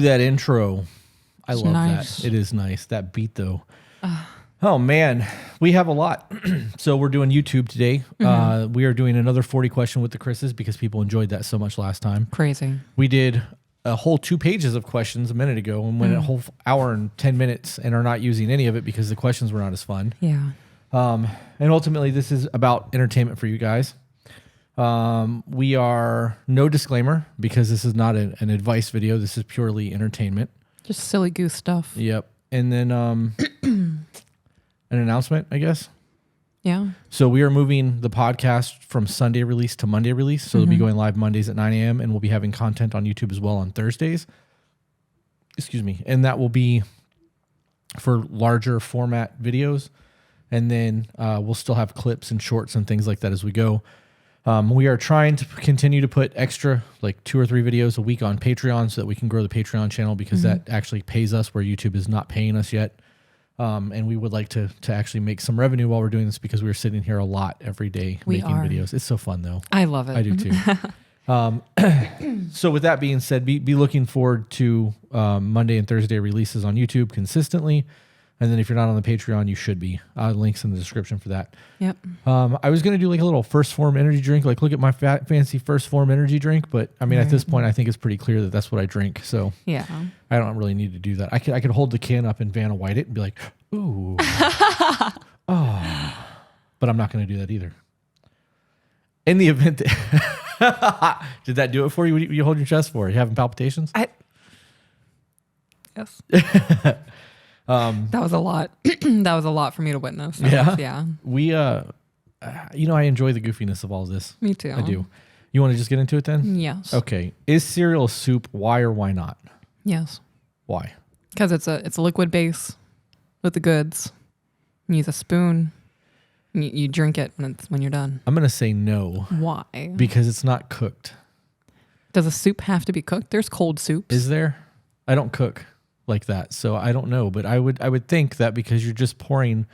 That intro, I love nice. that. It is nice. That beat though. Oh man, we have a lot. So we're doing YouTube today. We are doing another 40 question with the Chris's because people enjoyed that so much last time. Crazy. We did a whole 2 pages of questions a minute ago and went a whole hour and 10 minutes and are not using any of it because the questions were not as fun. Yeah. And ultimately this is about entertainment for you guys. We are no disclaimer because this is not an advice video. This is purely entertainment. Just silly goose stuff. Yep. And then an announcement, I guess. Yeah. So we are moving the podcast from Sunday release to Monday release. So it'll be going live Mondays at 9 a.m. and we'll be having content on YouTube as well on Thursdays. Excuse me. And that will be for larger format videos. And then we'll still have clips and shorts and things like that as we go. We are trying to continue to put extra, like 2 or 3 videos a week on Patreon so that we can grow the Patreon channel because that actually pays us where YouTube is not paying us yet. And we would like to actually make some revenue while we're doing this because we're sitting here a lot every day making videos. It's so fun though. I love it. I do too. So with that being said, be looking forward to Monday and Thursday releases on YouTube consistently. And then if you're not on the Patreon, you should be. Links in the description for that. Yep. I was going to do like a little first form energy drink, like look at my fancy first form energy drink. But I mean, at this point, I think it's pretty clear that that's what I drink. So yeah, I don't really need to do that. I could hold the can up and Vanna White it and be like, ooh. Oh. But I'm not going to do that either. In the event that did that do it for you? What do you hold your chest for? Are you having palpitations? Yes. That was a lot. That was a lot for me to witness. Yeah. We, I enjoy the goofiness of all of this. Me too. I do. You want to just get into it then? Yes. Okay. Is cereal a soup? Why or why not? Yes. Why? Because it's a liquid base with the goods. You use a spoon. You drink it when you're done. I'm going to say no. Why? Because it's not cooked. Does a soup have to be cooked? There's cold soups. Is there? I don't cook like that, so I don't know, but I would think that because you're just pouring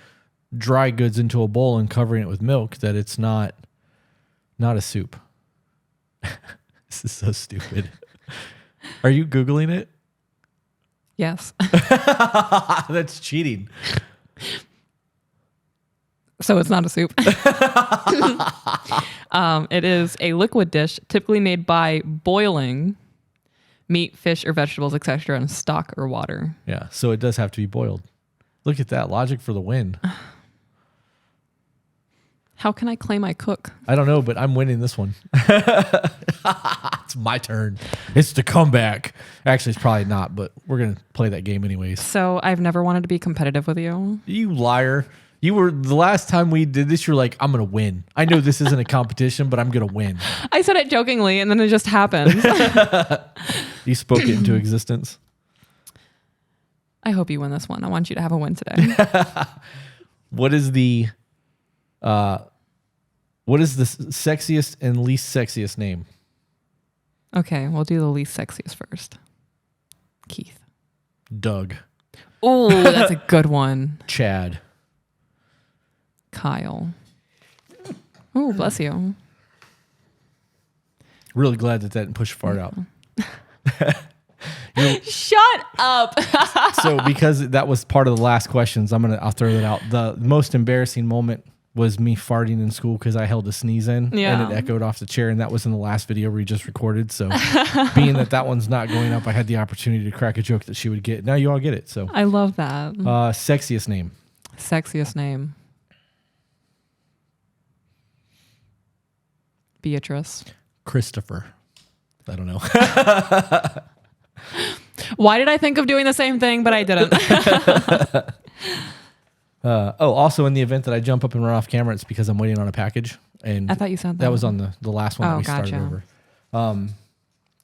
dry goods into a bowl and covering it with milk that it's not a soup. This is so stupid. Are you Googling it? Yes. That's cheating. So it's not a soup. It is a liquid dish typically made by boiling meat, fish, or vegetables, etc., in stock or water. Yeah, so it does have to be boiled. Look at that. Logic for the win. How can I claim I cook? I don't know, but I'm winning this one. It's my turn. It's the comeback. Actually, it's probably not, but we're going to play that game anyways. So I've never wanted to be competitive with you. You liar. You were, the last time we did this, you're like, I'm going to win. I know this isn't a competition, but I'm going to win. I said it jokingly, and then it just happened. You spoke it into existence. I hope you win this one. I want you to have a win today. What is the sexiest and least sexiest name? Okay, we'll do the least sexiest first. Keith. Doug. Oh, that's a good one. Chad. Kyle. Oh, bless you. Really glad that didn't push fart out. Shut up. So because that was part of the last questions, I'll throw that out. The most embarrassing moment was me farting in school because I held a sneeze in and it echoed off the chair, and that was in the last video we just recorded. So being that one's not going up, I had the opportunity to crack a joke that she would get. Now you all get it. So I love that. Sexiest name. Sexiest name. Beatrice. Christopher. I don't know. Why did I think of doing the same thing, but I didn't? Also in the event that I jump up and run off camera, it's because I'm waiting on a package. And I thought you said that. That was on the last one that we started over.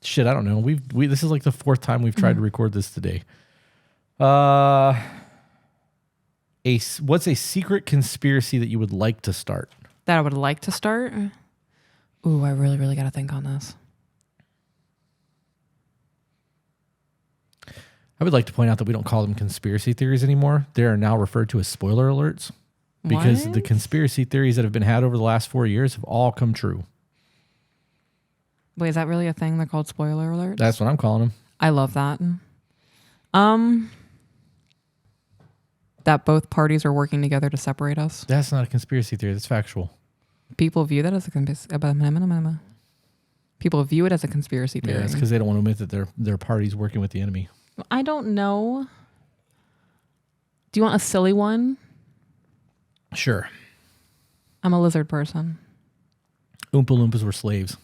Shit, I don't know. This is like the fourth time we've tried to record this today. What's a secret conspiracy that you would like to start? That I would like to start? Ooh, I really, really got to think on this. I would like to point out that we don't call them conspiracy theories anymore. They are now referred to as spoiler alerts because What? the conspiracy theories that have been had over the last 4 years have all come true. Wait, is that really a thing? They're called spoiler alerts? That's what I'm calling them. I love that. That both parties are working together to separate us. That's not a conspiracy theory. That's factual. People view that as a People view it as a conspiracy theory. Yeah, it's because they don't want to admit that their party's working with the enemy. I don't know. Do you want a silly one? Sure. I'm a lizard person. Oompa Loompas were slaves.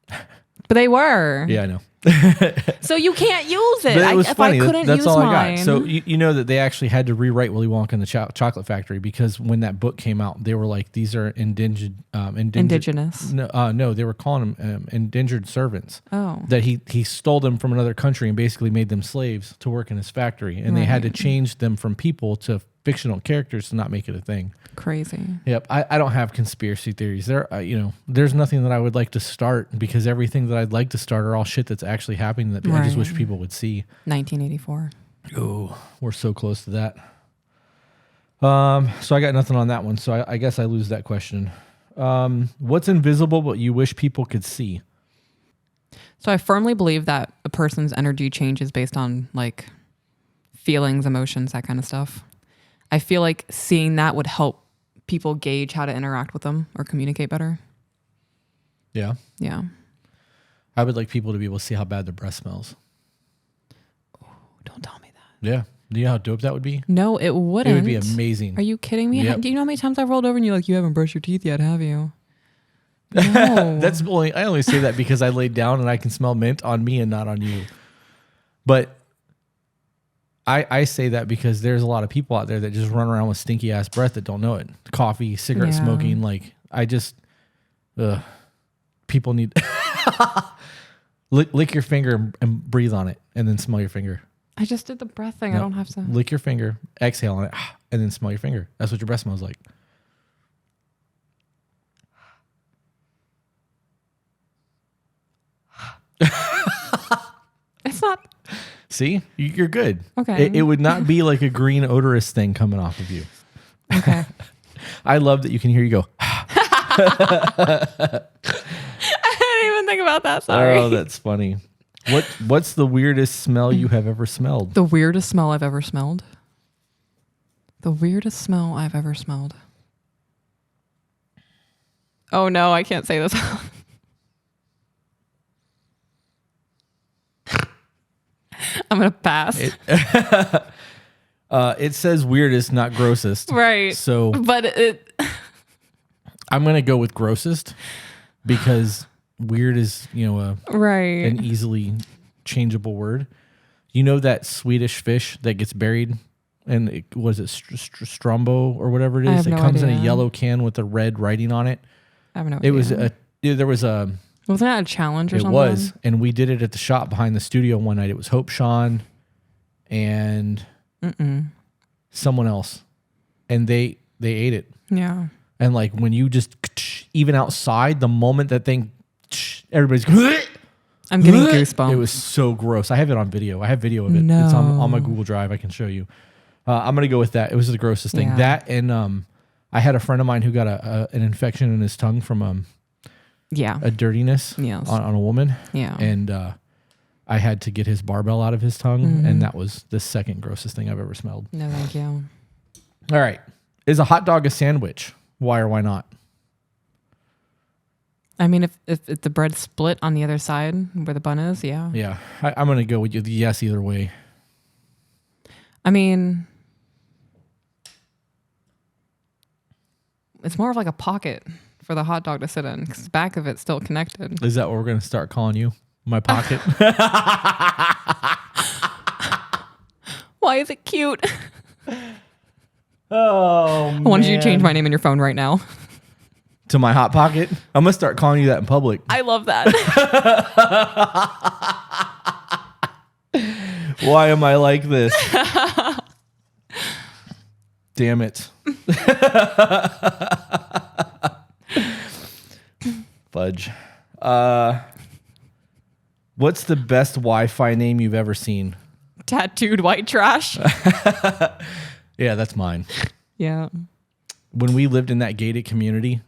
But they were. Yeah, I know. So you can't use it. But it was funny. If I couldn't That's use all mine. I got. So you know that they actually had to rewrite Willy Wonka and the Chocolate Factory because when that book came out, they were like, these are Indigenous. No, they were calling them indentured servants. Oh. That he stole them from another country and basically made them slaves to work in his factory, and they had to change them from people to fictional characters to not make it a thing. Crazy. Yep. I don't have conspiracy theories. There's nothing that I would like to start because everything that I'd like to start are all shit that's actually happening that I just wish people would see. 1984. Oh, we're so close to that. So I got nothing on that one. So I guess I lose that question. What's invisible but you wish people could see? So I firmly believe that a person's energy changes based on like feelings, emotions, that kind of stuff. I feel like seeing that would help people gauge how to interact with them or communicate better. Yeah. Yeah. I would like people to be able to see how bad their breath smells. Oh, don't tell me that. Yeah. Do you know how dope that would be? No, it wouldn't. It would be amazing. Are you kidding me? Yep. Do you know how many times I've rolled over and you're like, you haven't brushed your teeth yet, have you? No. I only say that because I laid down and I can smell mint on me and not on you. But I say that because there's a lot of people out there that just run around with stinky ass breath that don't know it. Coffee, cigarette smoking. Like people need lick your finger and breathe on it and then smell your finger. I just did the breath thing. No, I don't have to. Lick your finger, exhale on it, and then smell your finger. That's what your breath smells like. It's not. See, you're good. Okay. It would not be like a green odorous thing coming off of you. Okay. I love that you can hear you go. I didn't even think about that. Sorry. Oh, that's funny. What's the weirdest smell you have ever smelled? The weirdest smell I've ever smelled. The weirdest smell I've ever smelled. Oh no, I can't say this. I'm gonna pass. It says weirdest, not grossest. Right. So, but I'm gonna go with grossest because weird is right. an easily changeable word. You know that Swedish fish that gets buried, and was it strombo or whatever it I is? have It no comes in a idea. yellow can with a red writing on it. I have no It idea. there was a. Wasn't that a challenge or It something? was, and we did it at the shop behind the studio one night. It was Hope Sean and someone else, and they ate it. Yeah. And like when you just even outside, the moment that thing, everybody's going, I'm getting goosebumps. it was so gross. I have it on video. I have video of it. No. It's on my Google Drive. I can show you. I'm gonna go with that. It was the grossest thing. Yeah. That and I had a friend of mine who got an infection in his tongue from a dirtiness Yes. on a woman. Yeah. And I had to get his barbell out of his tongue, and that was the second grossest thing I've ever smelled. No, thank you. All right. Is a hot dog a sandwich? Why or why not? I mean, if the bread's split on the other side where the bun is, yeah. Yeah. I'm going to go with you. Yes, either way. I mean, it's more of like a pocket for the hot dog to sit in because the back of it's still connected. Is that what we're going to start calling you? My pocket? Why is it cute? Oh, man. I wanted you to change my name in your phone right now. To my hot pocket? I'm going to start calling you that in public. I love that. Why am I like this? Damn it. Fudge. What's the best Wi-Fi name you've ever seen? Tattooed white trash. Yeah, that's mine. Yeah. When we lived in that gated community,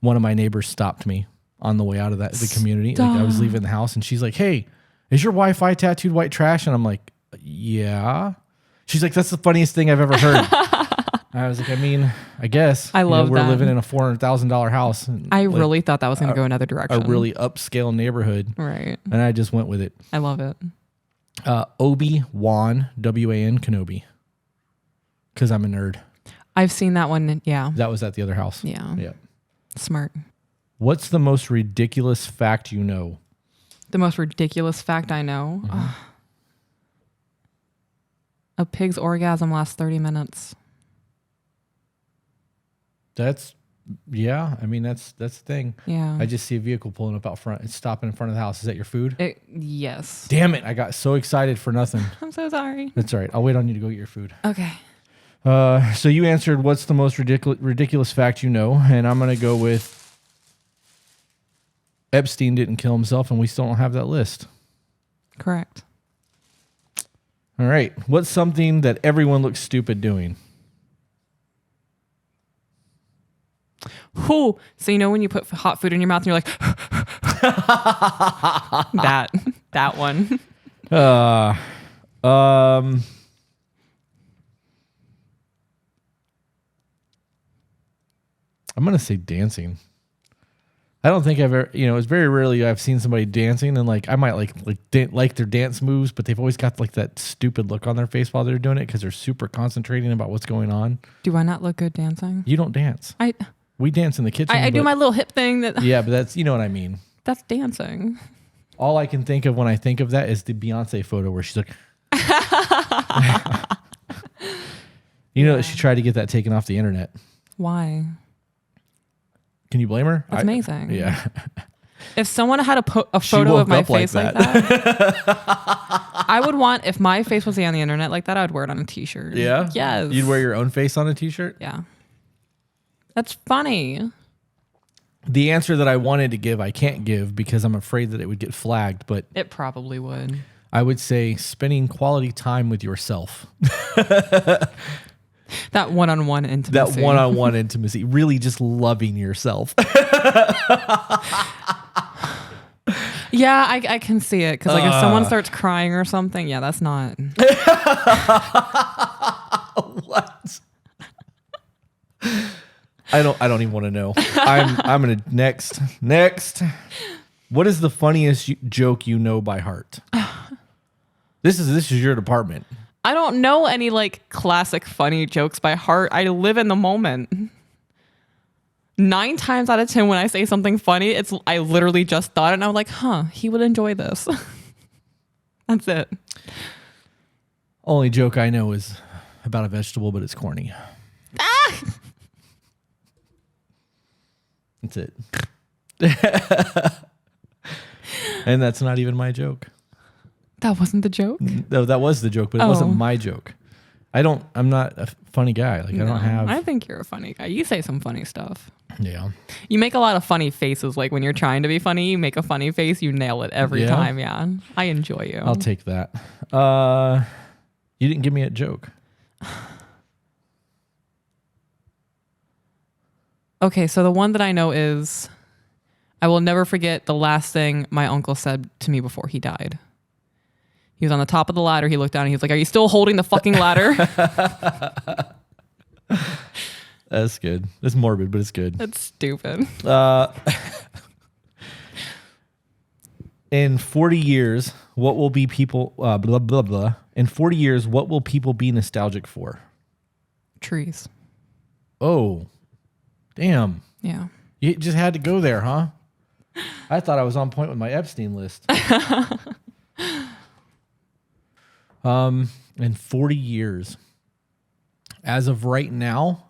one of my neighbors stopped me on the way out of the community. Like, I was leaving the house and she's like, "Hey, is your Wi-Fi tattooed white trash?" And I'm like, "Yeah." She's like, "That's the funniest thing I've ever heard." I was like, I mean, I guess. I love we're that. living in a $400,000 house. And I really thought that was going to go another direction. A really upscale neighborhood. Right. And I just went with it. I love it. Obi-Wan, W-A-N, Kenobi. Because I'm a nerd. I've seen that one. Yeah. That was at the other house. Yeah. Yeah. Smart. What's the most ridiculous fact you know? The most ridiculous fact I know. Mm-hmm. A pig's orgasm lasts 30 minutes. That's, yeah. I mean, that's the thing. Yeah. I just see a vehicle pulling up out front. It's stopping in front of the house. Is that your food? Yes. Damn it. I got so excited for nothing. I'm so sorry. That's all right. I'll wait on you to go get your food. Okay. So you answered what's the most ridiculous fact you know, and I'm going to go with Epstein didn't kill himself, and we still don't have that list. Correct. All right. What's something that everyone looks stupid doing? Who? So you know when you put hot food in your mouth and you're like, that one. I'm going to say dancing. I don't think I've ever, it's very rarely I've seen somebody dancing and like I might like their dance moves, but they've always got like that stupid look on their face while they're doing it because they're super concentrating about what's going on. Do I not look good dancing? You don't dance. We dance in the kitchen. I do my little hip thing. Yeah, but that's, you know what I mean. That's dancing. All I can think of when I think of that is the Beyonce photo where she's like, that she tried to get that taken off the internet. Why? Can you blame her? That's amazing. Yeah. If someone had a photo of my face like that, I would want, if my face was on the internet like that, I would wear it on a t-shirt. Yeah? Yes. You'd wear your own face on a t-shirt? Yeah. That's funny. The answer that I wanted to give, I can't give because I'm afraid that it would get flagged, but it probably would. I would say spending quality time with yourself. That one-on-one intimacy. That one-on-one intimacy. Really just loving yourself. Yeah, I can see it. Because if someone starts crying or something, yeah, that's not. What? I don't even want to know. I'm gonna next. What is the funniest joke you know by heart? This is your department. I don't know any like classic funny jokes by heart. I live in the moment. 9 times out of 10 when I say something funny, I literally just thought it and I'm like, he would enjoy this. That's it. Only joke I know is about a vegetable, but it's corny. That's it. And that's not even my joke. That wasn't the joke? No, that was the joke, but it wasn't my joke. I'm not a funny guy. Like, I don't have... I think you're a funny guy. You say some funny stuff. Yeah. You make a lot of funny faces. Like when you're trying to be funny, you make a funny face, you nail it every time. Yeah. I enjoy you. I'll take that. You didn't give me a joke. Okay, so the one that I know is, I will never forget the last thing my uncle said to me before he died. He was on the top of the ladder. He looked down and he was like, "Are you still holding the fucking ladder?" That's good. It's morbid, but it's good. That's stupid. In 40 years, what will be people, blah, blah, blah. In 40 years, what will people be nostalgic for? Trees. Oh, damn. Yeah. You just had to go there, huh? I thought I was on point with my Epstein list. In 40 years, as of right now,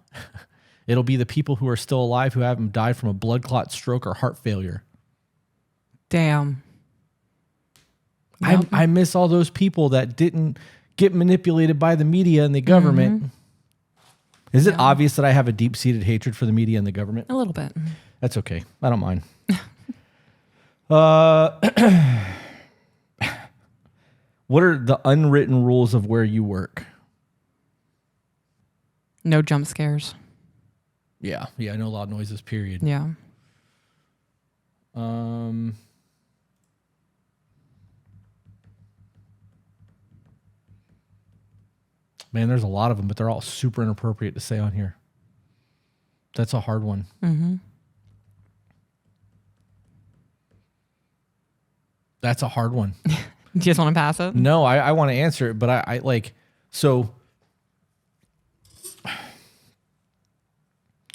it'll be the people who are still alive who haven't died from a blood clot, stroke, or heart failure. Damn. I miss all those people that didn't get manipulated by the media and the government. Is it obvious that I have a deep-seated hatred for the media and the government? A little bit. That's okay. I don't mind. What are the unwritten rules of where you work? No jump scares. Yeah, no loud noises, period. Yeah. Man, there's a lot of them, but they're all super inappropriate to say on here. That's a hard one. Mm-hmm. That's a hard one. Do you just want to pass it? No, I want to answer it, but I like, so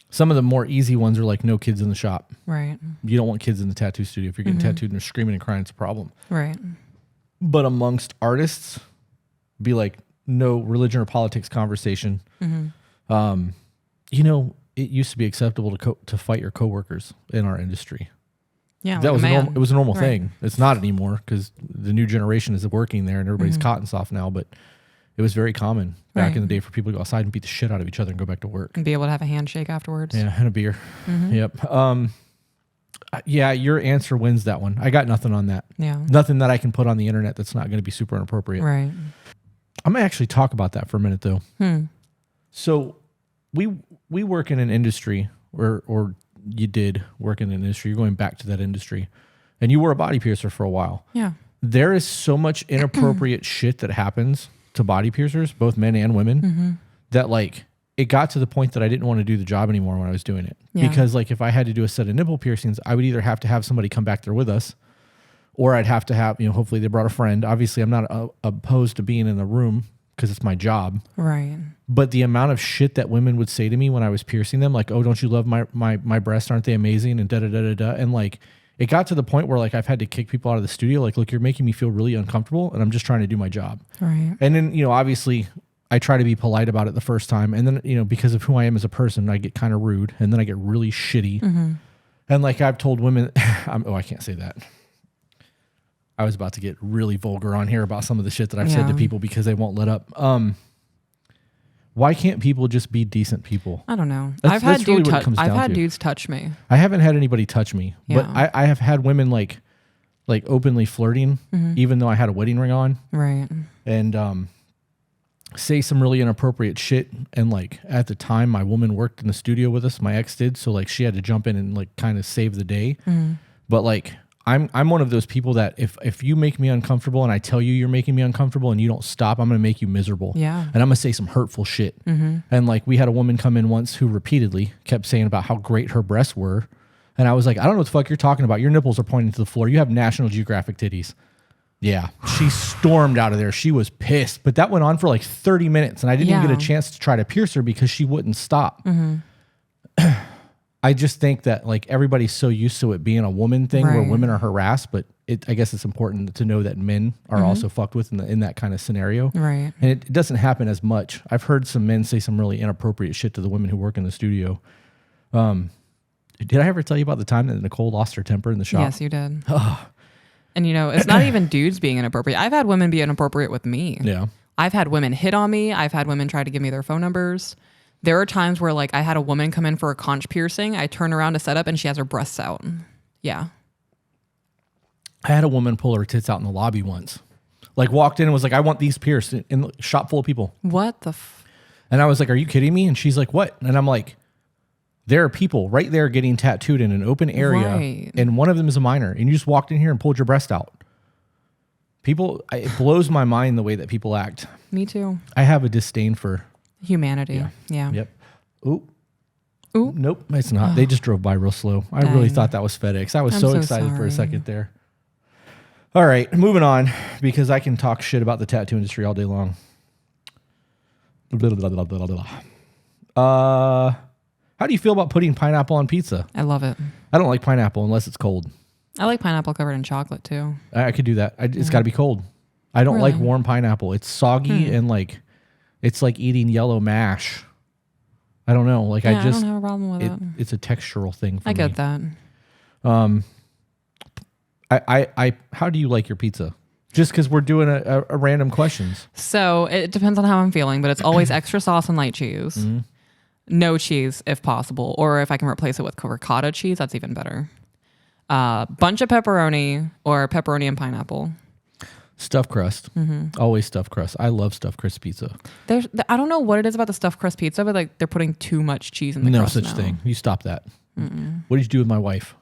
some of the more easy ones are like no kids in the shop. Right. You don't want kids in the tattoo studio. If you're getting tattooed and they're screaming and crying, it's a problem. Right. But amongst artists, be like no religion or politics conversation. Mm-hmm. You know, it used to be acceptable to fight your coworkers in our industry. Yeah, That was it was a normal Right. thing. It's not anymore because the new generation is working there and everybody's cotton soft now. But it was very common back Right. in the day for people to go outside and beat the shit out of each other and go back to work. And be able to have a handshake afterwards. Yeah, and a beer. Mm-hmm. Yep. Yeah, your answer wins that one. I got nothing on that. Yeah. Nothing that I can put on the internet that's not going to be super inappropriate. Right. I'm gonna actually talk about that for a minute though. So we work in an industry, or you did work in an industry. You're going back to that industry, and you were a body piercer for a while. Yeah. There is so much inappropriate shit that happens to body piercers, both men and women, that like it got to the point that I didn't want to do the job anymore when I was doing it. Yeah. Because like if I had to do a set of nipple piercings, I would either have to have somebody come back there with us, or I'd have to have, hopefully they brought a friend. Obviously, I'm not opposed to being in the room because it's my job. Right. But the amount of shit that women would say to me when I was piercing them, like, oh, don't you love my breasts? Aren't they amazing? And da-da-da-da-da. And like, it got to the point where like I've had to kick people out of the studio. Like, look, you're making me feel really uncomfortable and I'm just trying to do my job. Right. And then, obviously I try to be polite about it the first time. And then, because of who I am as a person, I get kind of rude and then I get really shitty. And like I've told women, I can't say that. I was about to get really vulgar on here about some of the shit that I've said to people because they won't let up. Why can't people just be decent people? I don't know. That's really what it comes down I've had to. dudes touch me. I haven't had anybody touch me, but Yeah. I have had women like openly flirting, even though I had a wedding ring on, Right. and say some really inappropriate shit. And like at the time, my woman worked in the studio with us. My ex did, so like she had to jump in and like kind of save the day. But like I'm one of those people that if you make me uncomfortable and I tell you you're making me uncomfortable and you don't stop, I'm going to make you miserable. Yeah. And I'm going to say some hurtful shit. And like we had a woman come in once who repeatedly kept saying about how great her breasts were. And I was like, I don't know what the fuck you're talking about. Your nipples are pointing to the floor. You have National Geographic titties. Yeah. She stormed out of there. She was pissed. But that went on for like 30 minutes and I didn't even get a chance to try to pierce her because she wouldn't stop. I just think that like everybody's so used to it being a woman thing where Right. women women are harassed, but I guess it's important to know that men are also fucked with in that kind of scenario. Right. And it doesn't happen as much. I've heard some men say some really inappropriate shit to the women who work in the studio. Did I ever tell you about the time that Nicole lost her temper in the shop? Yes, you did. And it's not even dudes being inappropriate. I've had women be inappropriate with me. Yeah. I've had women hit on me. I've had women try to give me their phone numbers. There are times where like I had a woman come in for a conch piercing. I turn around to set up and she has her breasts out. Yeah. I had a woman pull her tits out in the lobby once. Like walked in and was like, I want these pierced in a shop full of people. What the And I was like, are you kidding me? And she's like, what? And I'm like, there are people right there getting tattooed in an open area. Right. And one of them is a minor. And you just walked in here and pulled your breast out. It blows my mind the way that people act. Me too. I have a disdain for Humanity. Yeah. Yep. Ooh. Ooh. Nope, it's not. They just drove by real slow. I really thought that was FedEx. I was I'm so so excited for a sorry. second there. All right, moving on because I can talk shit about the tattoo industry all day long. How do you feel about putting pineapple on pizza? I love it. I don't like pineapple unless it's cold. I like pineapple covered in chocolate too. I could do that. It's got to be cold. I don't like Really? warm pineapple. It's soggy and like it's like eating yellow mash. I don't know. Like Yeah, I just don't have a problem with it. it's a textural thing for me. I get that. I how do you like your pizza? Just because we're doing a random questions. So it depends on how I'm feeling, but it's always extra sauce and light cheese. No cheese if possible. Or if I can replace it with ricotta cheese, that's even better. Bunch of pepperoni or pepperoni and pineapple. Stuffed crust. Always stuffed crust. I love stuffed crust pizza. I don't know what it is about the stuffed crust pizza, but like they're putting too much cheese in the crust. No such thing. You stop that. What did you do with my wife?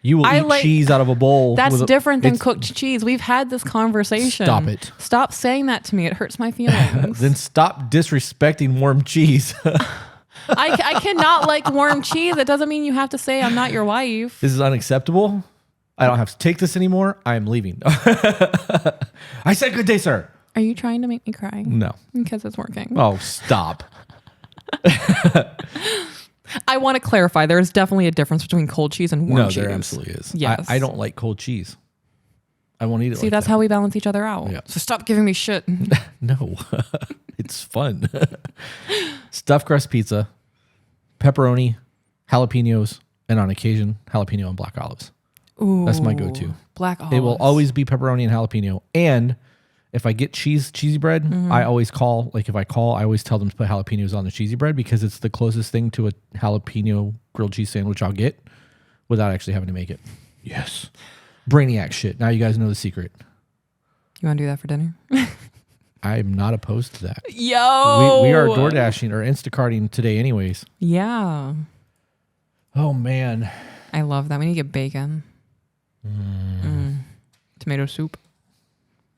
You will eat cheese out of a bowl. That's different than cooked cheese. We've had this conversation. Stop it. Stop saying that to me. It hurts my feelings. Then stop disrespecting warm cheese. I cannot like warm cheese. It doesn't mean you have to say I'm not your wife. This is unacceptable. I don't have to take this anymore. I am leaving. I said good day, sir. Are you trying to make me cry? No. Because it's working. Oh, stop. I want to clarify. There's definitely a difference between cold cheese and warm cheese. No, there absolutely is. Yes. I don't like cold cheese. I won't eat it. See, that's how we balance each other out. Yeah. So stop giving me shit. No, it's fun. Stuffed crust pizza, pepperoni, jalapenos, and on occasion, jalapeno and black olives. Ooh, that's my go-to. Black olives. It will always be pepperoni and jalapeno. And if I get cheesy bread, I always call. Like if I call, I always tell them to put jalapenos on the cheesy bread because it's the closest thing to a jalapeno grilled cheese sandwich I'll get without actually having to make it. Yes. Brainiac shit. Now you guys know the secret. You want to do that for dinner? I'm not opposed to that. Yo! We are DoorDashing or Instacarting today anyways. Yeah. Oh, man. I love that. We need to get bacon. Tomato soup.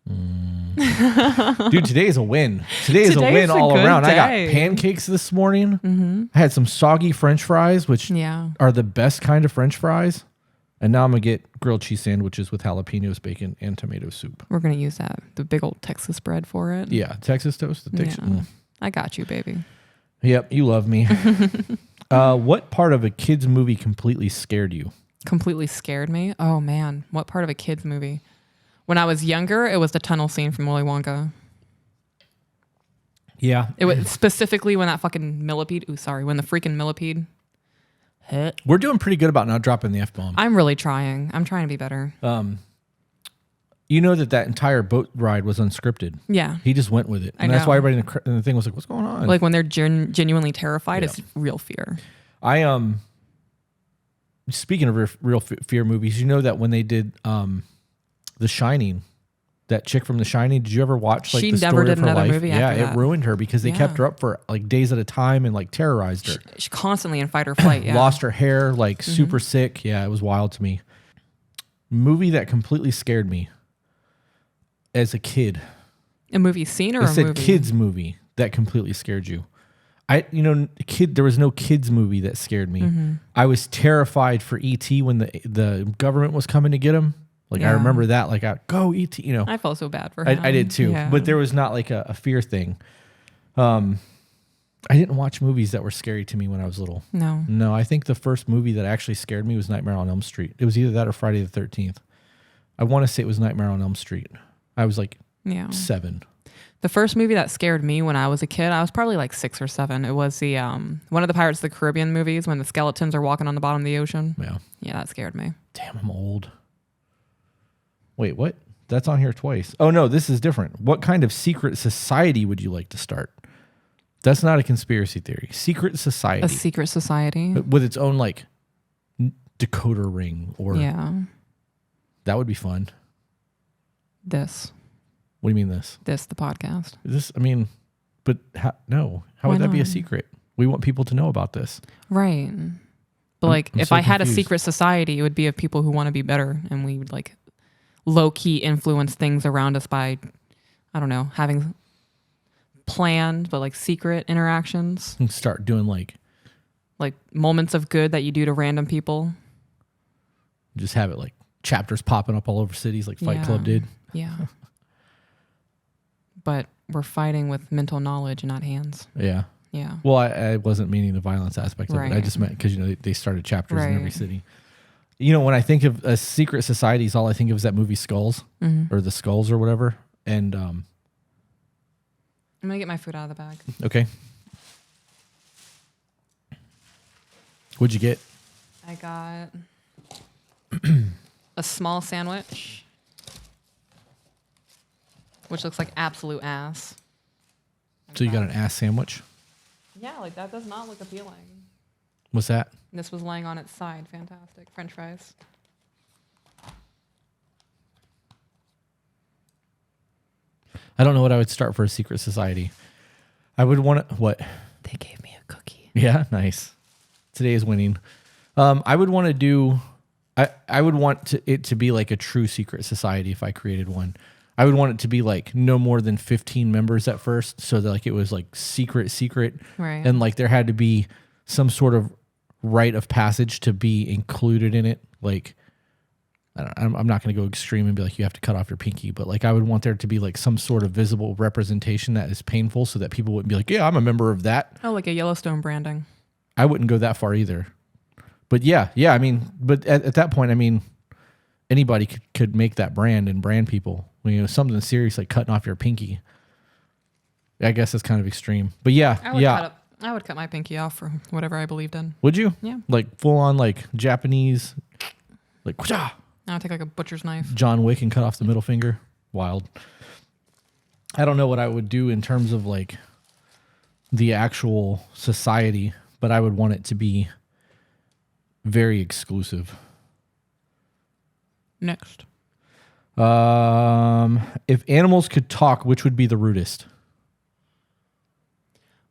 Dude, today is a win. Today is a win all around. I got pancakes this morning. I had some soggy French fries, which are the best kind of French fries. And now I'm going to get grilled cheese sandwiches with jalapenos, bacon, and tomato soup. We're going to use the big old Texas bread for it. Yeah, Texas toast. I got you, baby. Yep, you love me. What part of a kid's movie completely scared you? Completely scared me? Oh, man. What part of a kid's movie? When I was younger, it was the tunnel scene from Willy Wonka. Yeah. It was specifically when that fucking millipede... when the freaking millipede hit. We're doing pretty good about not dropping the F-bomb. I'm really trying. I'm trying to be better. You know that entire boat ride was unscripted. Yeah. He just went with it. And that's why everybody in the thing was like, what's going on? Like when they're genuinely terrified, it's real fear. Speaking of real fear movies, you know that when they did The Shining, that chick from The Shining, did you ever watch like she the story never did of her another life? movie Yeah, after it that. ruined her because they kept her up for like days at a time and like terrorized her. She constantly in fight or flight. Yeah. Lost her hair, like super sick. Yeah, it was wild to me. Movie that completely scared me as a kid. A movie scene or a movie? Kids movie that completely scared you. There was no kids movie that scared me. I was terrified for E.T. when the government was coming to get him. Like I remember that, like go E.T. You know, I felt so bad for him. I did too, but there was not like a fear thing. I didn't watch movies that were scary to me when I was little. No. I think the first movie that actually scared me was Nightmare on Elm Street. It was either that or Friday the 13th. I want to say it was Nightmare on Elm Street. I was like 7. The first movie that scared me when I was a kid, I was probably like 6 or 7. It was the one of the Pirates of the Caribbean movies when the skeletons are walking on the bottom of the ocean. Yeah, that scared me. Damn, I'm old. Wait, what? That's on here twice. Oh no, this is different. What kind of secret society would you like to start? That's not a conspiracy theory. Secret society. A secret society with its own like decoder ring or that would be fun. This. What do you mean this? This, the podcast. But no. How would that be a secret? We want people to know about this. Right. But I'm if I had a secret society, it would be of people who want to be better and we would like low-key influence things around us by, I don't know, having planned but like secret interactions. And start doing like moments of good that you do to random people. Just have it like chapters popping up all over cities like Fight Club did. Yeah. But we're fighting with mental knowledge and not hands. Yeah. Yeah. Well, I wasn't meaning the violence aspect of it. I just meant because they started chapters in every city. When I think of secret societies, all I think of is that movie Skulls or the Skulls or whatever. And I'm gonna get my food out of the bag. Okay. What'd you get? I got a small sandwich, which looks like absolute ass. So you got an ass sandwich? Yeah, like that does not look appealing. What's that? This was laying on its side. Fantastic. French fries. I don't know what I would start for a secret society. I would want to, what? They gave me a cookie. Yeah, nice. Today is winning. I would want to do, I would want it to be like a true secret society if I created one. I would want it to be like no more than 15 members at first, so that like it was like secret, right? And like there had to be some sort of rite of passage to be included in it. Like, I'm not going to go extreme and be like you have to cut off your pinky, but like I would want there to be like some sort of visible representation that is painful, so that people wouldn't be like, yeah, I'm a member of that. Oh, like a Yellowstone branding. I wouldn't go that far either. But yeah. I mean, but at that point, I mean, anybody could make that brand and brand people. When you know something serious like cutting off your pinky, I guess it's kind of extreme. But yeah, I would cut my pinky off for whatever I believed in. Would you? Yeah. Like full on like Japanese, like I would take like a butcher's knife. John Wick and cut off the middle finger. Wild. I don't know what I would do in terms of like the actual society, but I would want it to be very exclusive. Next. If animals could talk, which would be the rudest?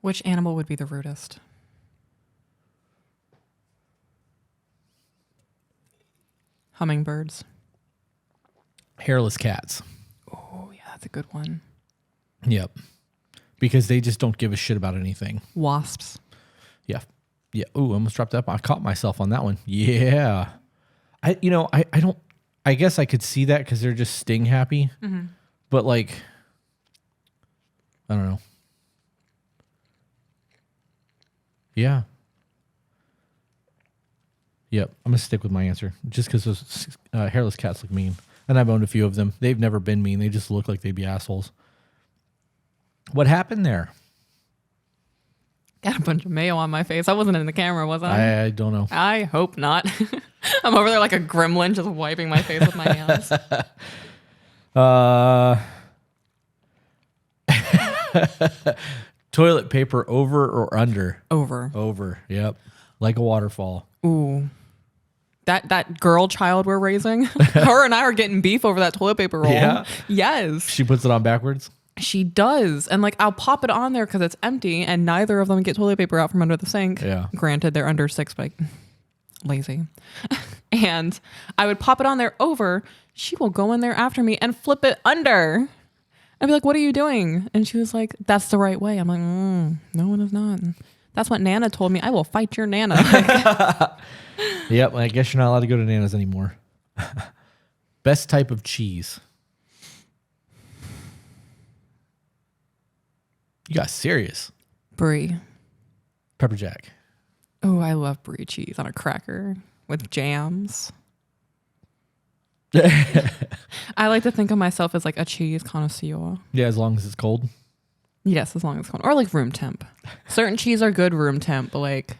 Which animal would be the rudest? Hummingbirds. Hairless cats. Oh, yeah, that's a good one. Yep. Because they just don't give a shit about anything. Wasps. Yeah. Yeah. Ooh, I almost dropped that. I caught myself on that one. Yeah. I don't, I guess I could see that because they're just sting happy. Mm-hmm. But like, I don't know. Yeah. Yep. I'm going to stick with my answer just because those hairless cats look mean. And I've owned a few of them. They've never been mean. They just look like they'd be assholes. What happened there? Got a bunch of mayo on my face. I wasn't in the camera, was I? I don't know. I hope not. I'm over there like a gremlin just wiping my face with my hands. Toilet paper over or under? Over. Over. Yep. Like a waterfall. Ooh. That girl child we're raising, her and I are getting beef over that toilet paper roll. Yeah? Yes. She puts it on backwards? She does. And like I'll pop it on there because it's empty and neither of them get toilet paper out from under the sink. Yeah. Granted, they're under 6, but lazy. And I would pop it on there over. She will go in there after me and flip it under. I'd be like, what are you doing? And she was like, that's the right way. I'm like, no, one is not. That's what Nana told me. I will fight your Nana. Yep. I guess you're not allowed to go to Nana's anymore. Best type of cheese. You got serious. Brie. Pepper jack. Oh, I love brie cheese on a cracker with jams. I like to think of myself as like a cheese connoisseur. Yeah, as long as it's cold. Yes, as long as it's cold. Or like room temp. Certain cheese are good room temp, but like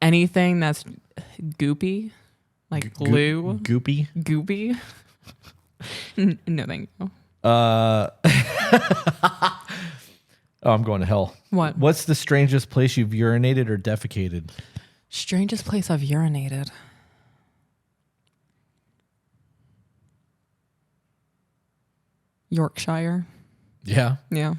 anything that's goopy, like glue. Goopy? No, thank you. Oh, I'm going to hell. What? What's the strangest place you've urinated or defecated? Strangest place I've urinated. Yorkshire. Yeah. Yeah.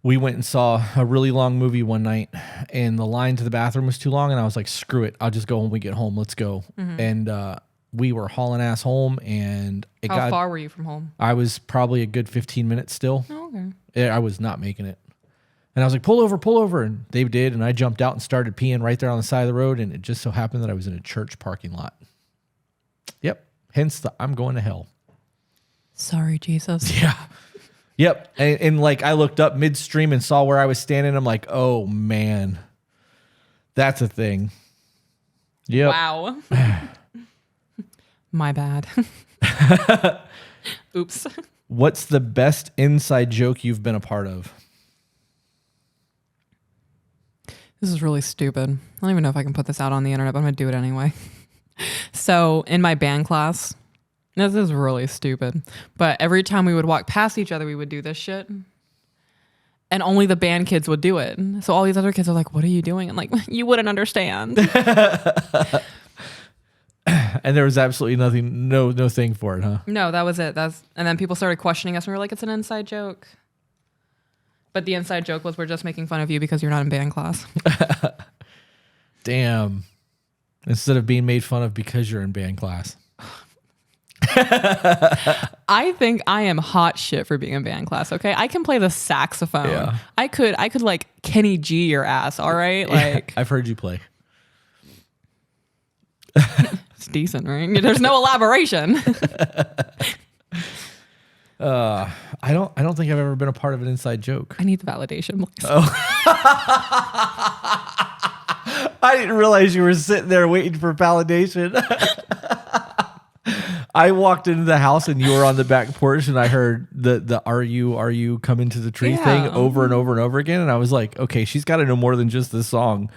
We went and saw a really long movie one night and the line to the bathroom was too long and I was like, screw it. I'll just go when we get home. Let's go. Mm-hmm. And we were hauling ass home and How far were you from home? I was probably a good 15 minutes still. Oh, okay. I was not making it. And I was like, pull over. And they did. And I jumped out and started peeing right there on the side of the road. And it just so happened that I was in a church parking lot. Yep. Hence the I'm going to hell. Sorry, Jesus. Yeah. Yep. And like I looked up midstream and saw where I was standing. I'm like, oh man, that's a thing. Yep. Wow. My bad. Oops. What's the best inside joke you've been a part of? This is really stupid. I don't even know if I can put this out on the internet, but I'm going to do it anyway. So in my band class, this is really stupid, but every time we would walk past each other, we would do this shit. And only the band kids would do it. So all these other kids are like, what are you doing? And like, you wouldn't understand. And there was absolutely nothing, no thing for it, huh? No, that was it. And then people started questioning us and we were like, it's an inside joke. But the inside joke was we're just making fun of you because you're not in band class. Damn. Instead of being made fun of because you're in band class. I think I am hot shit for being in band class, okay? I can play the saxophone. Yeah. I could like Kenny G your ass, all right? Like yeah, I've heard you play. It's decent, right? There's no elaboration. I don't think I've ever been a part of an inside joke. I need the validation, please. Oh. I didn't realize you were sitting there waiting for validation. I walked into the house and you were on the back porch and I heard the are you come into the tree thing over and over and over again. And I was like, okay, she's got to know more than just this song.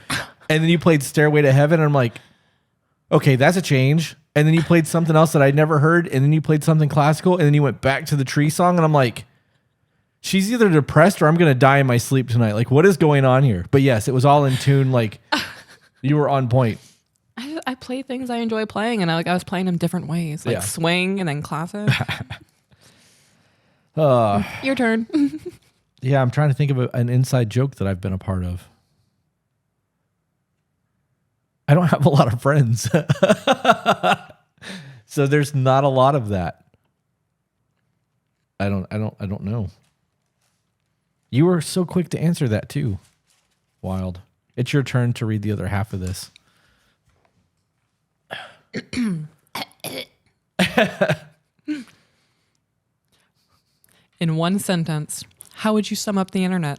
And then you played Stairway to Heaven. And I'm like, okay, that's a change. And then you played something else that I'd never heard. And then you played something classical. And then you went back to the tree song. And I'm like, she's either depressed or I'm going to die in my sleep tonight. Like, what is going on here? But yes, it was all in tune. Like, you were on point. I play things I enjoy playing, and I was playing them different ways, like swing and then classic. Your turn. Yeah, I'm trying to think of an inside joke that I've been a part of. I don't have a lot of friends, so there's not a lot of that. I don't know. You were so quick to answer that too. Wild. It's your turn to read the other half of this. In one sentence, how would you sum up the internet?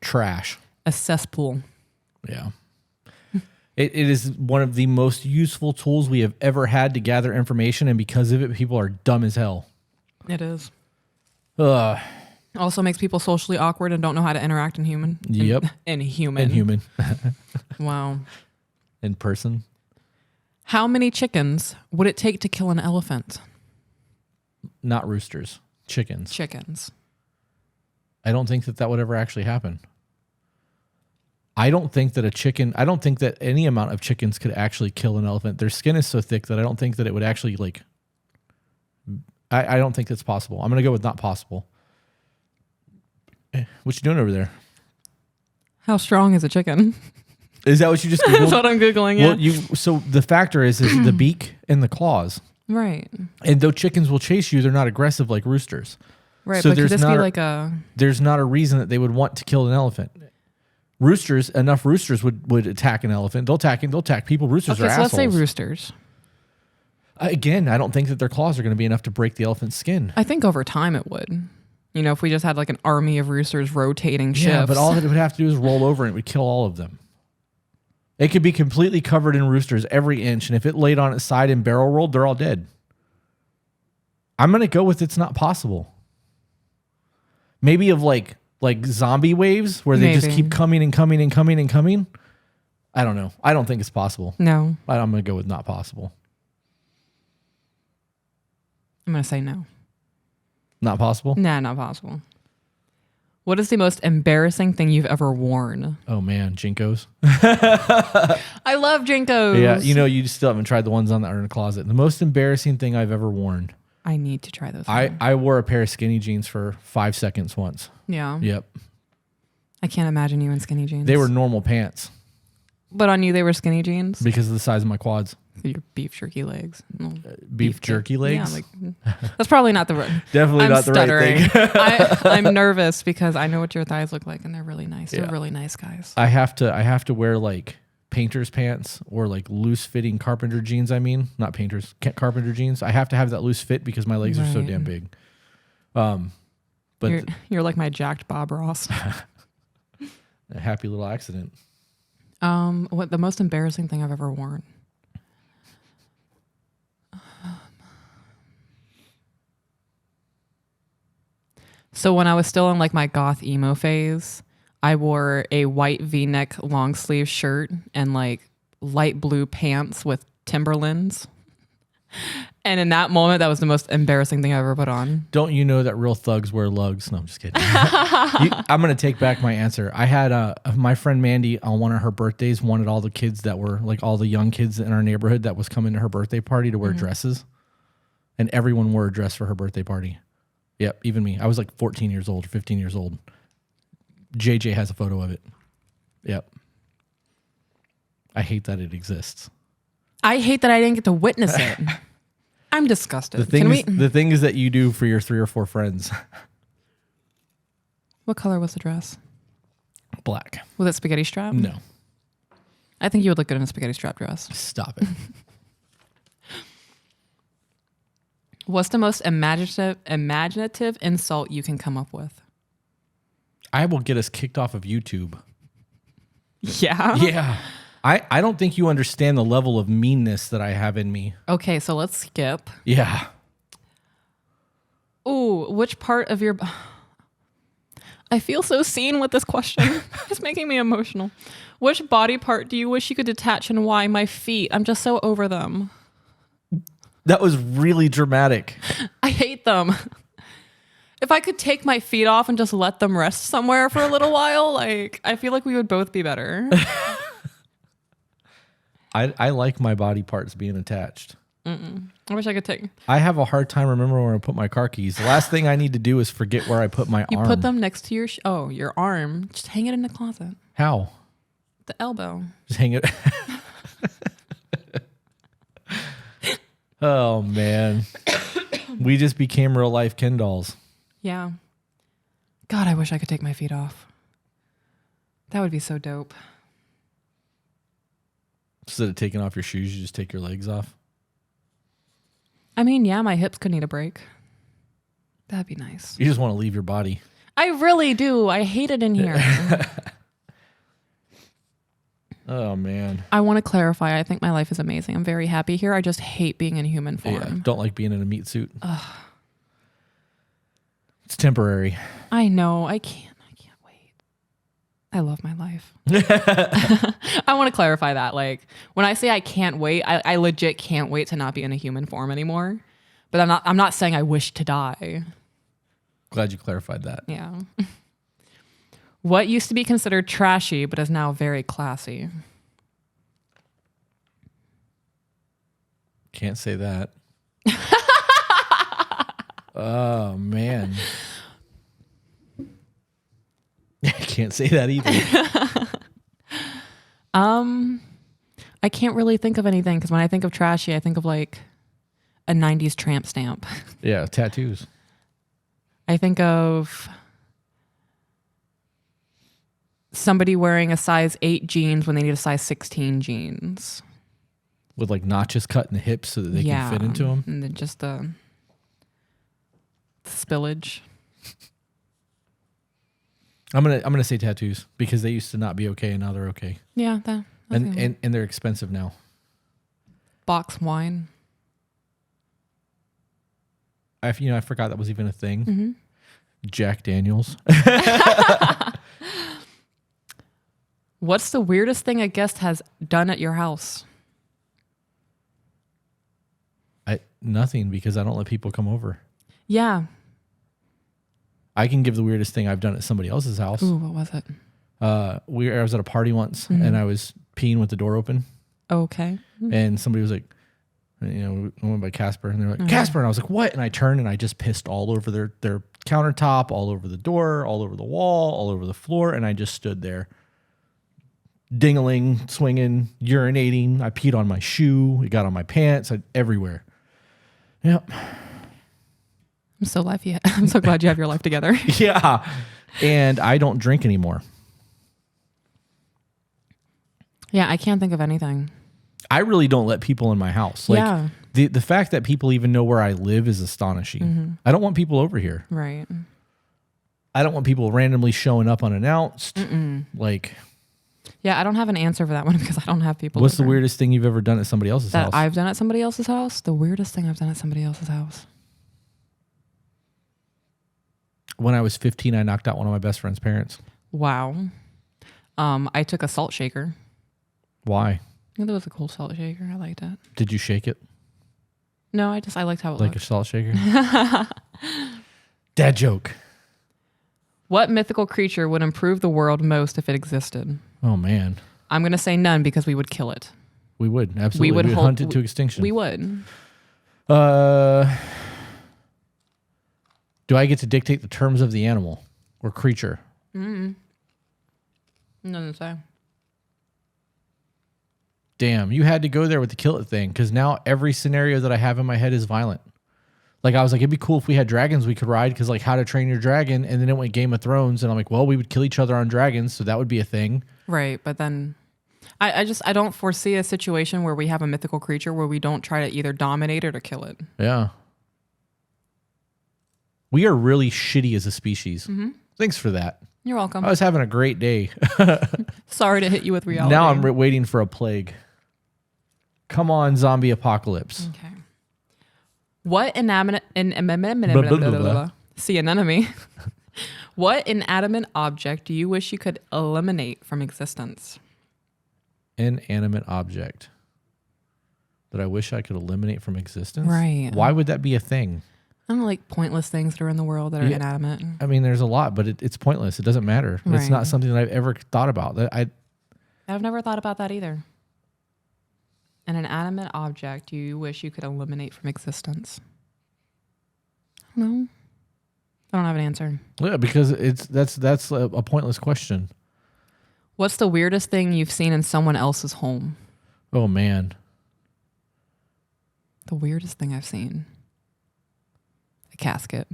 Trash. A cesspool. Yeah. It is one of the most useful tools we have ever had to gather information, and because of it, people are dumb as hell. It is. Also makes people socially awkward and don't know how to interact in human. Yep. In human. In human. Wow. In person. How many chickens would it take to kill an elephant? Not roosters. Chickens. Chickens. I don't think that would ever actually happen. I don't think that any amount of chickens could actually kill an elephant. Their skin is so thick that I don't think that it would actually like... I don't think that's possible. I'm going to go with not possible. What you doing over there? How strong is a chicken? Is that what you just Googled? That's what I'm Googling, yeah. Well, so the factor is the beak and the claws. Right. And though chickens will chase you, they're not aggressive like roosters. Right, so but could this be like a... There's not a reason that they would want to kill an elephant. Enough roosters would attack an elephant. They'll attack people. Roosters are assholes. Let's say roosters. Again, I don't think that their claws are going to be enough to break the elephant's skin. I think over time it would. You know, if we just had like an army of roosters rotating shifts. Yeah, but all that it would have to do is roll over and it would kill all of them. It could be completely covered in roosters every inch, and if it laid on its side and barrel rolled, they're all dead. I'm going to go with it's not possible. Maybe of like zombie waves where they just keep coming and coming and coming and coming. I don't know. I don't think it's possible. No. I'm going to go with not possible. I'm going to say no. Not possible? Nah, not possible. What is the most embarrassing thing you've ever worn? Oh, man. Jinkos. I love Jinkos. Yeah, you still haven't tried the ones on that are in the closet. The most embarrassing thing I've ever worn. I need to try those. I wore a pair of skinny jeans for 5 seconds once. Yeah. Yep. I can't imagine you in skinny jeans. They were normal pants. But on you, they were skinny jeans? Because of the size of my quads. Your beef jerky legs. Beef jerky legs? Yeah, that's probably not the right. Definitely not stuttering. The right thing. I'm nervous because I know what your thighs look like, and they're really nice. Yeah. They're really nice guys. I have to wear like painter's pants or like loose fitting carpenter jeans. Not painters, carpenter jeans. I have to have that loose fit because my legs are so damn big. But you're like my jacked Bob Ross. A happy little accident. What the most embarrassing thing I've ever worn? So when I was still in like my goth emo phase, I wore a white V-neck long sleeve shirt and like light blue pants with Timberlands. And in that moment, that was the most embarrassing thing I ever put on. Don't you know that real thugs wear lugs? No, I'm just kidding. I'm going to take back my answer. I had my friend Mandy on one of her birthdays wanted all the kids that were like all the young kids in our neighborhood that was coming to her birthday party to wear dresses. And everyone wore a dress for her birthday party. Yep, even me. I was like 14 years old, 15 years old. JJ has a photo of it. Yep. I hate that it exists. I hate that I didn't get to witness it. I'm disgusted. The thing is that you do for your 3 or 4 friends. What color was the dress? Black. Was it spaghetti strap? No. I think you would look good in a spaghetti strap dress. Stop it. What's the most imaginative insult you can come up with? I will get us kicked off of YouTube. Yeah? Yeah. I don't think you understand the level of meanness that I have in me. Okay, so let's skip. Yeah. Ooh, which part of your... I feel so seen with this question. It's making me emotional. Which body part do you wish you could detach and why? My feet. I'm just so over them. That was really dramatic. I hate them. If I could take my feet off and just let them rest somewhere for a little while, like I feel like we would both be better. I like my body parts being attached. I wish I could take. I have a hard time remembering where I put my car keys. The last thing I need to do is forget where I put my arm. You put them next to your your arm. Just hang it in the closet. How? The elbow. Just hang it. Oh man, we just became real life Ken dolls. Yeah. God, I wish I could take my feet off. That would be so dope. Instead of taking off your shoes, you just take your legs off. I mean, yeah, my hips could need a break. That'd be nice. You just want to leave your body. I really do. I hate it in here. Oh, man. I want to clarify. I think my life is amazing. I'm very happy here. I just hate being in human form. Yeah, don't like being in a meat suit. Ugh. It's temporary. I know. I can't wait. I love my life. I want to clarify that. Like when I say I can't wait, I legit can't wait to not be in a human form anymore. But I'm not saying I wish to die. Glad you clarified that. Yeah. What used to be considered trashy but is now very classy? Can't say that. Oh, man. I can't say that either. I can't really think of anything because when I think of trashy, I think of like a 90s tramp stamp. Yeah, tattoos. I think of somebody wearing a size 8 jeans when they need a size 16 jeans. With like notches cut in the hips so that they can fit into them. And then just the spillage. I'm gonna say tattoos because they used to not be okay and now they're okay. Yeah, and they're expensive now. Box wine. I forgot that was even a thing. Mm-hmm. Jack Daniels. What's the weirdest thing a guest has done at your house? Nothing, because I don't let people come over. Yeah. I can give the weirdest thing I've done at somebody else's house. Ooh, what was it? I was at a party once and I was peeing with the door open. Okay. And somebody was like, we went by Casper and they're like, Casper. And I was like, what? And I turned and I just pissed all over their countertop, all over the door, all over the wall, all over the floor. And I just stood there ding-a-ling, swinging, urinating. I peed on my shoe. It got on my pants, everywhere. Yep. I'm so glad you have your life together. Yeah. And I don't drink anymore. Yeah, I can't think of anything. I really don't let people in my house. Like yeah. the fact that people even know where I live is astonishing. Mm-hmm. I don't want people over here. Right. I don't want people randomly showing up unannounced. Like, yeah, I don't have an answer for that one because I don't have people. What's over. the weirdest thing you've ever done at somebody else's house? I've done at somebody else's house? The weirdest thing I've done at somebody else's house. When I was 15, I knocked out one of my best friend's parents. Wow. I took a salt shaker. Why? Yeah, that was a cool salt shaker. I liked it. Did you shake it? No, I liked how it Like looked. a salt shaker? Dad joke. What mythical creature would improve the world most if it existed? Oh, man. I'm going to say none because we would kill it. We would. Absolutely. We would hunt it to extinction. We would. Do I get to dictate the terms of the animal or creature? Doesn't say. Damn, you had to go there with the kill it thing because now every scenario that I have in my head is violent. Like I was like, it'd be cool if we had dragons we could ride because like How to Train Your Dragon, and then it went Game of Thrones, and I'm like, well, we would kill each other on dragons, so that would be a thing. Right, but then I don't foresee a situation where we have a mythical creature where we don't try to either dominate it or kill it. Yeah. We are really shitty as a species. Thanks for that. You're welcome. I was having a great day. Sorry to hit you with reality. Now I'm waiting for a plague. Come on, zombie apocalypse. Okay. What inanimate see anemone? What inanimate object do you wish you could eliminate from existence? Inanimate object that I wish I could eliminate from existence. Right. Why would that be a thing? I don't like pointless things that are in the world that are inanimate. I mean, there's a lot, but it's pointless. It doesn't matter. It's Right. not something that I've ever thought about. I've never thought about that either. An inanimate object you wish you could eliminate from existence. No. I don't have an answer. Yeah, because that's a pointless question. What's the weirdest thing you've seen in someone else's home? Oh man, The weirdest thing I've seen. A casket.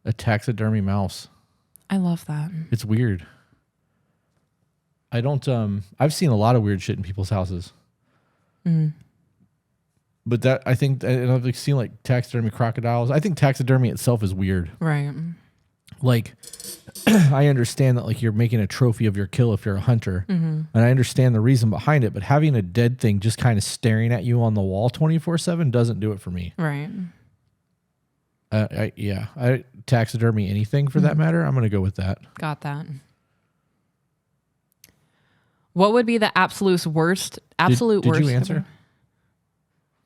a taxidermy mouse. I love that. It's weird. I don't. I've seen a lot of weird shit in people's houses. But that I think, and I've seen like taxidermy crocodiles. I think taxidermy itself is weird. Right. Like, I understand that like you're making a trophy of your kill if you're a hunter, and I understand the reason behind it. But having a dead thing just kind of staring at you on the wall 24/7 doesn't do it for me. Right. Taxidermy anything for that matter. I'm gonna go with that. Got that. What would be the absolute worst? Did you answer?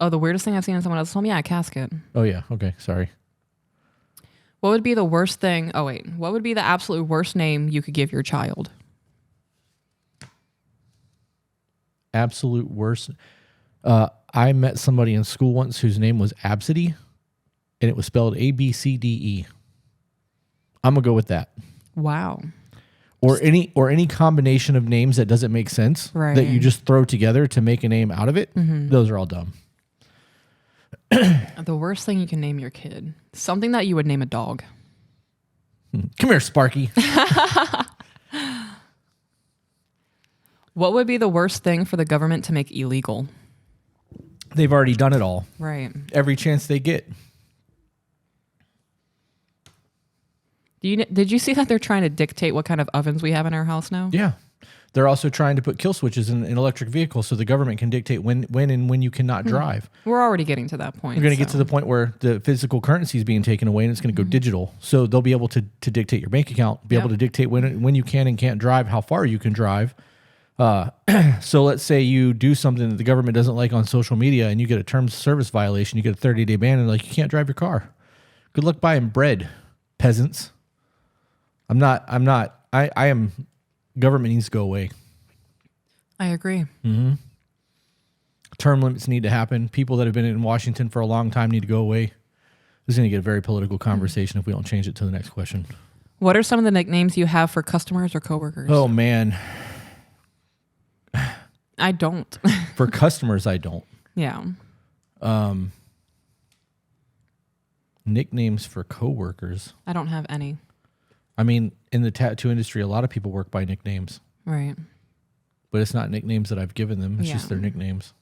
Oh, the weirdest thing I've seen in someone else's home? Yeah, a casket. Oh yeah. Okay. Sorry. What would be the worst thing? Oh, wait. What would be the absolute worst name you could give your child? Absolute worst. I met somebody in school once whose name was Absidy, and it was spelled ABCDE. I'm gonna go with that. Wow. Or any combination of names that doesn't make sense that you just throw together to make a name out of it. Those are all dumb. The worst thing you can name your kid. Something that you would name a dog. Come here, Sparky. What would be the worst thing for the government to make illegal? They've already done it all. Right. Every chance they get. Did you see that they're trying to dictate what kind of ovens we have in our house now? Yeah. They're also trying to put kill switches in electric vehicles so the government can dictate when you cannot drive. We're already getting to that point. We're going to get to the point where the physical currency is being taken away and it's going to go digital. So they'll be able to dictate your bank account, be able to dictate when you can and can't drive, how far you can drive. So let's say you do something that the government doesn't like on social media and you get a terms of service violation, you get a 30-day ban and like you can't drive your car. Good luck buying bread, peasants. I am, government needs to go away. I agree. Term limits need to happen. People that have been in Washington for a long time need to go away. This is going to get a very political conversation if we don't change it to the next question. What are some of the nicknames you have for customers or coworkers? Oh, man. I don't. For customers, I don't. Yeah. Nicknames for coworkers. I don't have any. I mean, in the tattoo industry, a lot of people work by nicknames. Right. But it's not nicknames that I've given them. It's just their nicknames.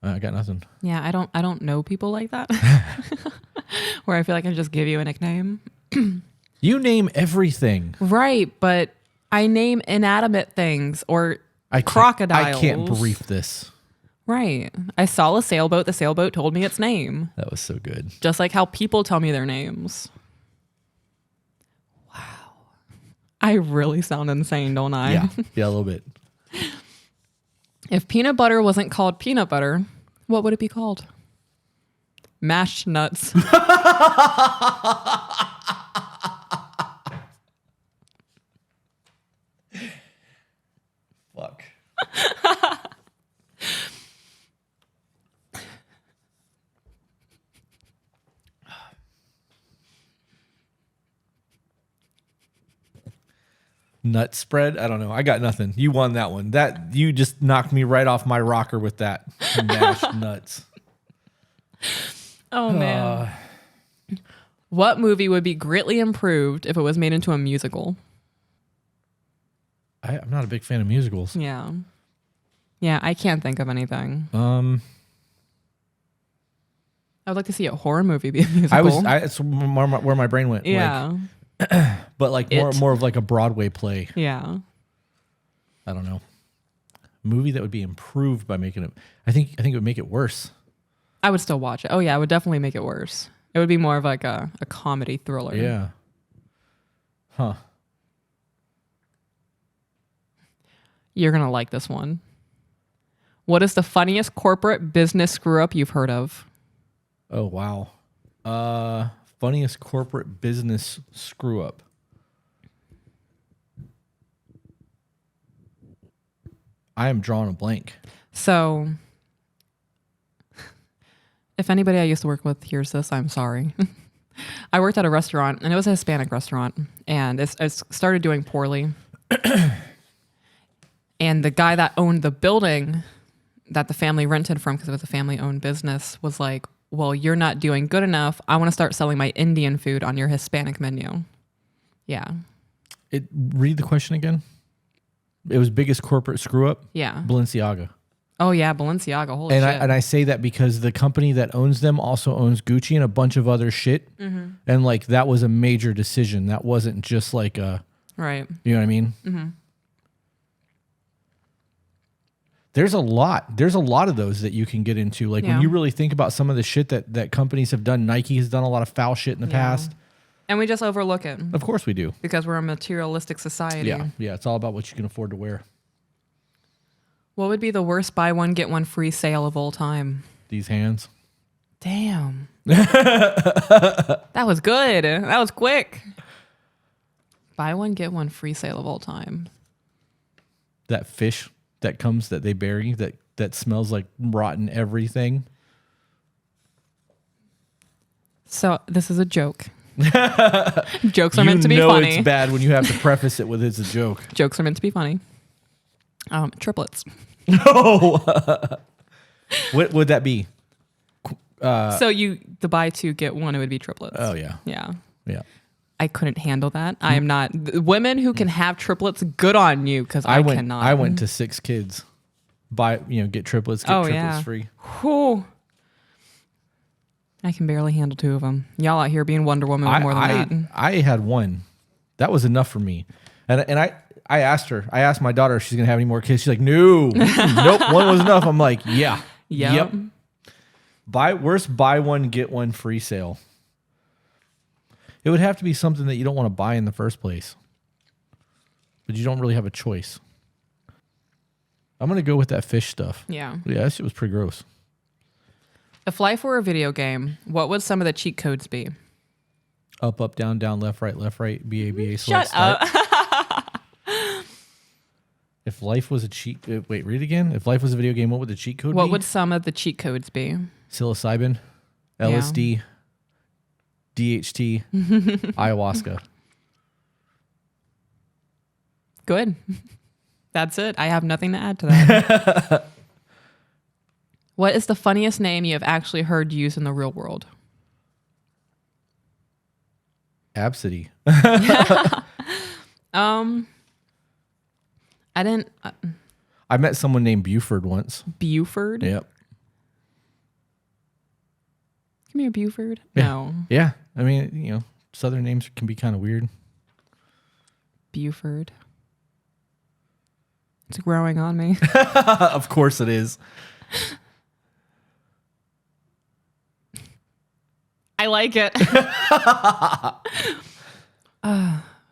I got nothing. Yeah, I don't know people like that. Where I feel like I just give you a nickname. You name everything. Right, but I name inanimate things or crocodiles. I can't brief this. Right. I saw a sailboat. The sailboat told me its name. That was so good. Just like how people tell me their names. Wow. I really sound insane, don't I? Yeah, a little bit. If peanut butter wasn't called peanut butter, what would it be called? Mashed nuts. Fuck. Nut spread? I don't know. I got nothing. You won that one. That you just knocked me right off my rocker with that. Mashed nuts. Oh man. What movie would be greatly improved if it was made into a musical? I'm not a big fan of musicals. Yeah. Yeah, I can't think of anything. I would like to see a horror movie be a musical. it's where my brain went. Yeah. But like more of like a Broadway play. Yeah. I don't know. Movie that would be improved by making it. I think it would make it worse. I would still watch it. Oh yeah, I would definitely make it worse. It would be more of like a comedy thriller. Yeah. Huh. You're going to like this one. What is the funniest corporate business screw up you've heard of? Oh, wow. Funniest corporate business screw up. I am drawing a blank. So, if anybody I used to work with hears this, I'm sorry. I worked at a restaurant, and it was a Hispanic restaurant, and it started doing poorly. And the guy that owned the building that the family rented from, because it was a family-owned business, was like, well, you're not doing good enough. I want to start selling my Indian food on your Hispanic menu. Yeah. Read the question again. It was biggest corporate screw up? Yeah. Balenciaga. Oh, yeah, Balenciaga. Holy shit. And I say that because the company that owns them also owns Gucci and a bunch of other shit. Mm-hmm. And like that was a major decision. That wasn't just like a... Right. You know what I mean? Mm-hmm. There's a lot of those that you can get into. Like when you really think about some of the shit that companies have done, Nike has done a lot of foul shit in the past. And we just overlook it. Of course we do. Because we're a materialistic society. Yeah. Yeah. It's all about what you can afford to wear. What would be the worst buy one, get one free sale of all time? These hands. Damn. That was good. That was quick. Buy one, get one free sale of all time. That fish that comes that they bury that smells like rotten everything. So this is a joke. Jokes are meant to be funny. It's bad when you have to preface it with it's a joke. Jokes are meant to be funny. Triplets. No. What would that be? So the buy two get one, it would be triplets. Oh yeah. Yeah. Yeah. I couldn't handle that. I am not. Women who can have triplets, good on you, because I cannot. I went to 6 kids. Get triplets, get triplets free. Whew. I can barely handle 2 of them. Y'all out here being Wonder Woman with more than that. I had 1. That was enough for me. And I asked her. I asked my daughter if she's gonna have any more kids. She's like, no, nope, 1 was enough. I'm like, yeah, yep. Buy one get one free sale. It would have to be something that you don't want to buy in the first place, but you don't really have a choice. I'm gonna go with that fish stuff. Yeah, that shit was pretty gross. If life were a video game, what would some of the cheat codes be? Up, up, down, down, left, right, B, A, B, A, select, start. If life was a cheat... Wait, read it again. If life was a video game, what would the cheat code be? What would some of the cheat codes be? Psilocybin, LSD, DHT, ayahuasca. Good. That's it. I have nothing to add to that. What is the funniest name you have actually heard used in the real world? Absidy. I didn't. I met someone named Buford once. Buford? Yep. Come here, Buford. Yeah. No. Yeah. I mean, Southern names can be kind of weird. Buford. It's growing on me. Of course it is. I like it.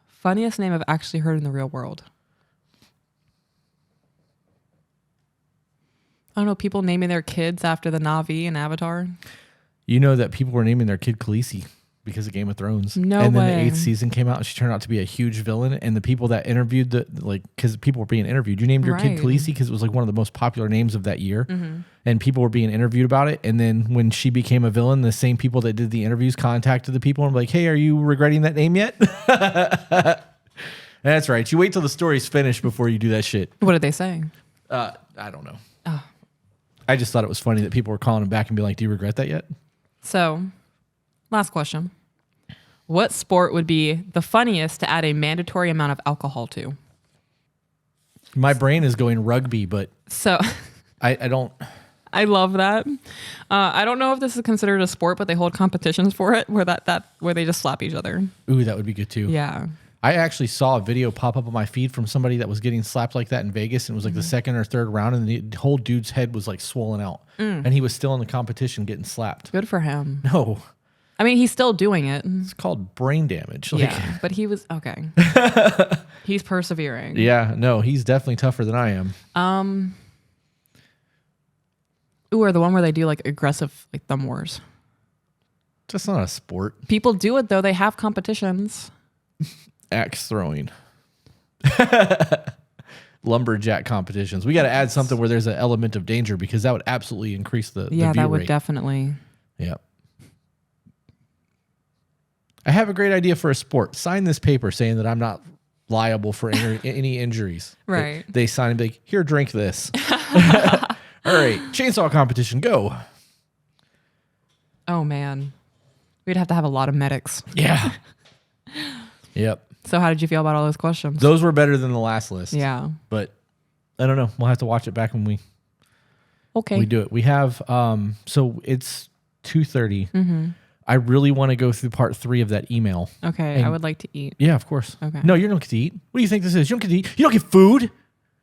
Funniest name I've actually heard in the real world. I don't know, people naming their kids after the Na'vi and Avatar. You know that people were naming their kid Khaleesi because of Game of Thrones. No and then way. the 8th season came out and she turned out to be a huge villain. And the people that interviewed because people were being interviewed. You named your kid Right. Khaleesi because it was like one of the most popular names of that year. And people were being interviewed about it. And then when she became a villain, the same people that did the interviews contacted the people and were like, hey, are you regretting that name yet? That's right. You wait till the story's finished before you do that shit. What did they say? I don't know. Oh. I just thought it was funny that people were calling him back and being like, do you regret that yet? So, last question. What sport would be the funniest to add a mandatory amount of alcohol to? My brain is going rugby, but So, I don't. I love that. I don't know if this is considered a sport, but they hold competitions for it where where they just slap each other. Ooh, that would be good too. Yeah. I actually saw a video pop up on my feed from somebody that was getting slapped like that in Vegas. And it was like the second or third round, and the whole dude's head was like swollen out. And he was still in the competition getting slapped. Good for him. No, I mean, he's still doing it. it's called brain damage. Like, Yeah, but he was okay. He's persevering. yeah, no, he's definitely tougher than I am. Or the one where they do like aggressive like thumb wars. That's not a sport. People do it though. They have competitions. Axe throwing. Lumberjack competitions. We got to add something where there's an element of danger because that would absolutely increase the Yeah, view that would rate. definitely. Yep. I have a great idea for a sport. Sign this paper saying that I'm not liable for any injuries. Right. They sign and be like, here, drink this. All right. Chainsaw competition, go. Oh man, we'd have to have a lot of medics. Yeah. Yep. So how did you feel about all those questions? Those were better than the last list. Yeah. But I don't know. We'll have to watch it back when we Okay. do it. We have so it's 2:30. I really want to go through part 3 of that email. Okay. And- I would like to eat. Yeah, of course. Okay. No, you don't get to eat. What do you think this is? You don't get to eat. You don't get food.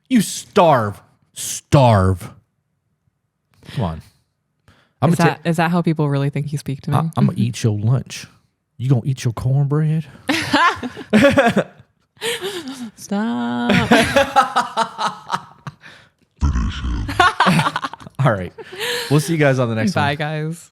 You starve. Starve. Come on. Is that how people really think you speak to me? I'm gonna eat your lunch. You gonna eat your cornbread? Stop. All right. We'll see you guys on the next one. Bye, guys.